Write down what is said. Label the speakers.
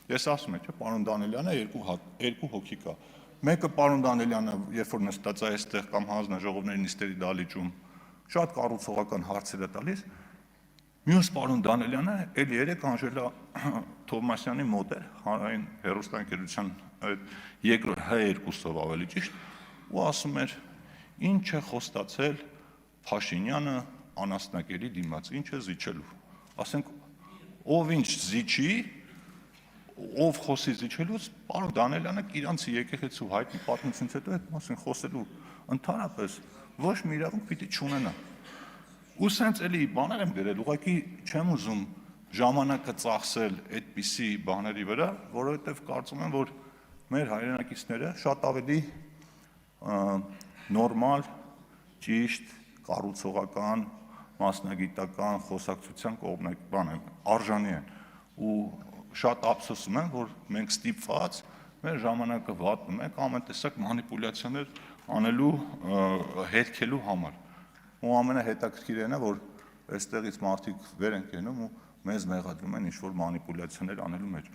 Speaker 1: Ես ասում եմ, չէ, պարոն Դանիելյանը երկու հոգի կա։ Մեկը պարոն Դանիելյանը, երբ որ նստած է այստեղ կամ հանձնաժողովների նիստերի դահլիճում, շատ կառուցողական հարցեր է տալիս։ Մյուս պարոն Դանիելյանը էլ երեք Անժելա Թովմասյանի մոտ էր, հանրային հեռուստաընկերության երկրորդ H2-ով ավելի ճիշտ, ու ասում էր, ինչ է խոստացել Փաշինյանը անասնակերի դիմաց, ինչ է զիջելու։ Ասենք, ով ինչ զիջի, ով խոսի զիջելուց, պարոն Դանիելյանը իրանց եկեղեցու հայտնի պատմությունից հետո այդ մասին խոսելու ընդհանրապես ոչ մի իրավունք պիտի չունենա։ Ու սենց էլի բաներ եմ գրել, ուղղակի չեմ ուզում ժամանակը ծախսել այդպիսի բաների վրա, որովհետև կարծում եմ, որ մեր հայրենակիցները շատ ավելի նորմալ, ճիշտ, կառուցողական, մասնագիտական խոսակցության արժանի են ու շատ ափսոսում եմ, որ մենք ստիպված մեր ժամանակը վատնում ենք ամեն տեսակ մանիպուլյացիաներ անելու, հերքելու համար։ Ու ամենահետաքրքիրն է, որ այստեղից մարդիկ վեր են կենում ու մեզ մեղադրում են ինչ-որ մանիպուլյացիաներ անելու մեջ։